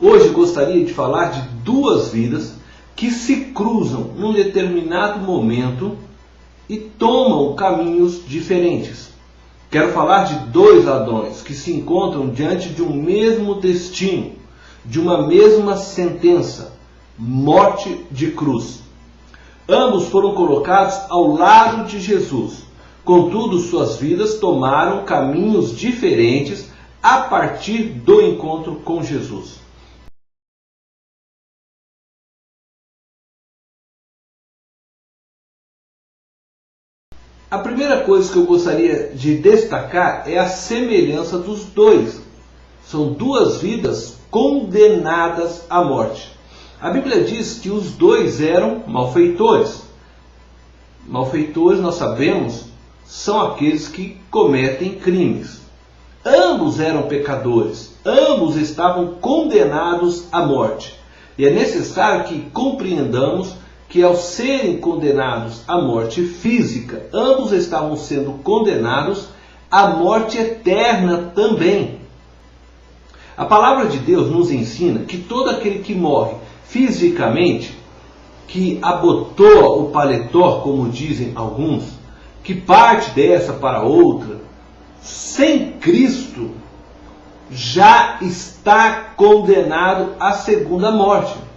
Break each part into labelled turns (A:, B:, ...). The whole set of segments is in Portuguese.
A: Hoje gostaria de falar de duas vidas que se cruzam num determinado momento e tomam caminhos diferentes. Quero falar de dois ladrões que se encontram diante de um mesmo destino, de uma mesma sentença: morte de cruz. Ambos foram colocados ao lado de Jesus. Contudo, suas vidas tomaram caminhos diferentes a partir do encontro com Jesus. A primeira coisa que eu gostaria de destacar é a semelhança dos dois. São duas vidas condenadas à morte. A Bíblia diz que os dois eram malfeitores. Malfeitores, nós sabemos, são aqueles que cometem crimes. Ambos eram pecadores. Ambos estavam condenados à morte. E é necessário que compreendamos que ao serem condenados à morte física, ambos estavam sendo condenados à morte eterna também. A palavra de Deus nos ensina que todo aquele que morre fisicamente, que abotoa o paletó, como dizem alguns, que parte dessa para outra, sem Cristo, já está condenado à segunda morte.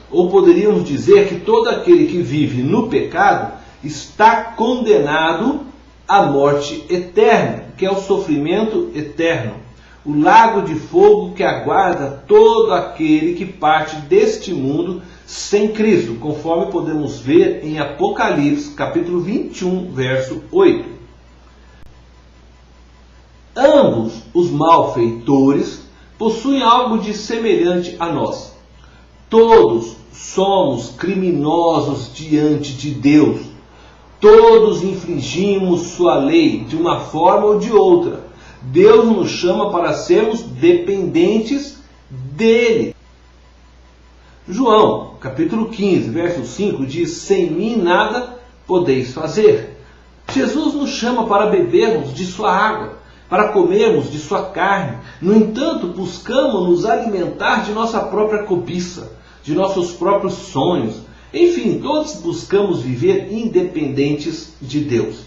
A: Ou poderíamos dizer que todo aquele que vive no pecado está condenado à morte eterna, que é o sofrimento eterno, o lago de fogo que aguarda todo aquele que parte deste mundo sem Cristo, conforme podemos ver em Apocalipse, capítulo 21, verso 8. Ambos os malfeitores possuem algo de semelhante a nós. Todos somos criminosos diante de Deus. Todos infringimos sua lei de uma forma ou de outra. Deus nos chama para sermos dependentes dele. João, capítulo 15, verso 5 diz: sem mim nada podeis fazer. Jesus nos chama para bebermos de sua água, para comermos de sua carne. No entanto, buscamos nos alimentar de nossa própria cobiça, de nossos próprios sonhos. Enfim, todos buscamos viver independentes de Deus,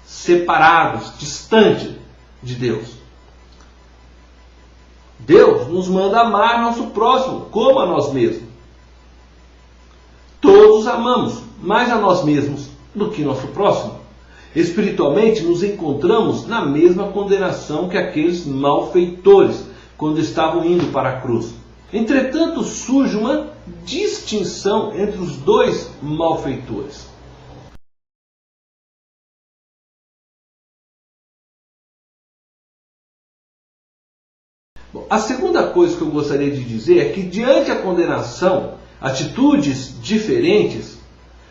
A: separados, distantes de Deus. Deus nos manda amar nosso próximo como a nós mesmos. Todos amamos mais a nós mesmos do que nosso próximo. Espiritualmente, nos encontramos na mesma condenação que aqueles malfeitores quando estavam indo para a cruz. Entretanto, surge uma distinção entre os dois malfeitores. Bom, a segunda coisa que eu gostaria de dizer é que, diante da condenação, atitudes diferentes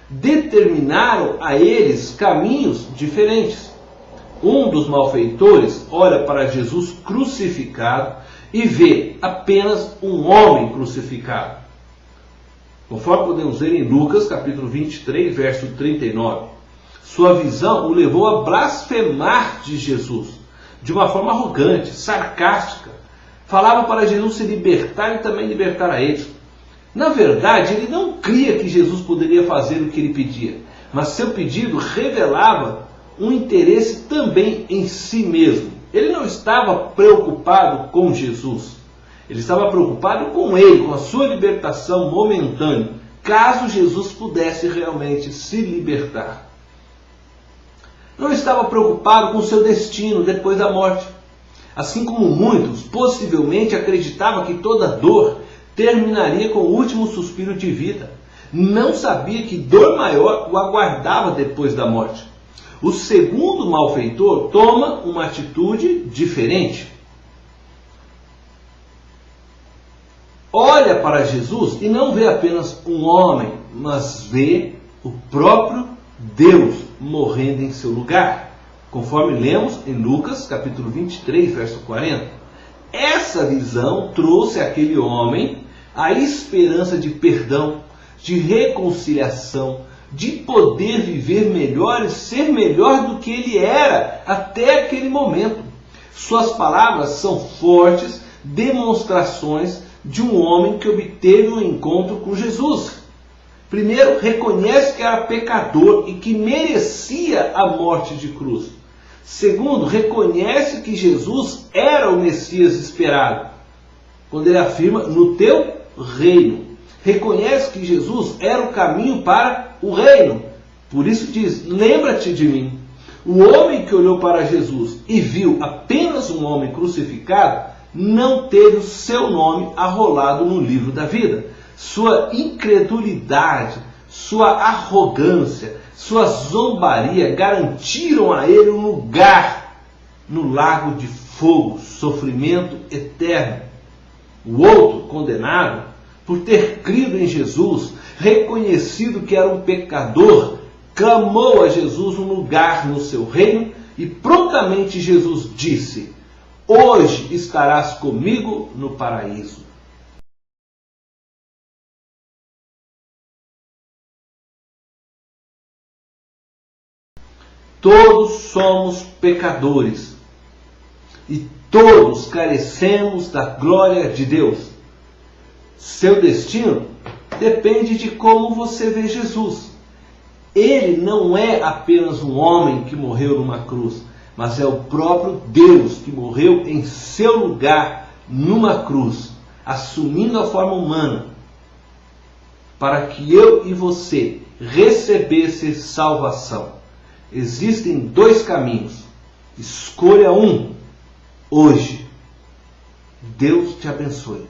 A: determinaram a eles caminhos diferentes. Um dos malfeitores olha para Jesus crucificado e vê apenas um homem crucificado, conforme podemos ver em Lucas capítulo 23, verso 39. Sua visão o levou a blasfemar de Jesus, de uma forma arrogante, sarcástica. Falava para Jesus se libertar e também libertar a eles. Na verdade, ele não cria que Jesus poderia fazer o que ele pedia, mas seu pedido revelava um interesse também em si mesmo. Ele não estava preocupado com Jesus, ele estava preocupado com ele, com a sua libertação momentânea, caso Jesus pudesse realmente se libertar. Não estava preocupado com seu destino depois da morte. Assim como muitos possivelmente acreditavam que toda dor terminaria com o último suspiro de vida, não sabia que dor maior o aguardava depois da morte. O segundo malfeitor toma uma atitude diferente. Olha para Jesus e não vê apenas um homem, mas vê o próprio Deus morrendo em seu lugar, conforme lemos em Lucas capítulo 23, verso 40. Essa visão trouxe àquele homem a esperança de perdão, de reconciliação, de poder viver melhor e ser melhor do que ele era até aquele momento. Suas palavras são fortes demonstrações de um homem que obteve um encontro com Jesus. Primeiro, reconhece que era pecador e que merecia a morte de cruz. Segundo, reconhece que Jesus era o Messias esperado, quando ele afirma, no teu reino. Reconhece que Jesus era o caminho para o reino. Por isso diz, lembra-te de mim. O homem que olhou para Jesus e viu apenas um homem crucificado, não teve o seu nome arrolado no livro da vida. Sua incredulidade, sua arrogância, sua zombaria garantiram a ele um lugar no lago de fogo, sofrimento eterno. O outro, condenado, por ter crido em Jesus, reconhecido que era um pecador, clamou a Jesus um lugar no seu reino e prontamente Jesus disse, hoje estarás comigo no paraíso. Todos somos pecadores e todos carecemos da glória de Deus. Seu destino depende de como você vê Jesus. Ele não é apenas um homem que morreu numa cruz, mas é o próprio Deus que morreu em seu lugar numa cruz, assumindo a forma humana, para que eu e você recebesse salvação. Existem dois caminhos. Escolha um hoje. Deus te abençoe.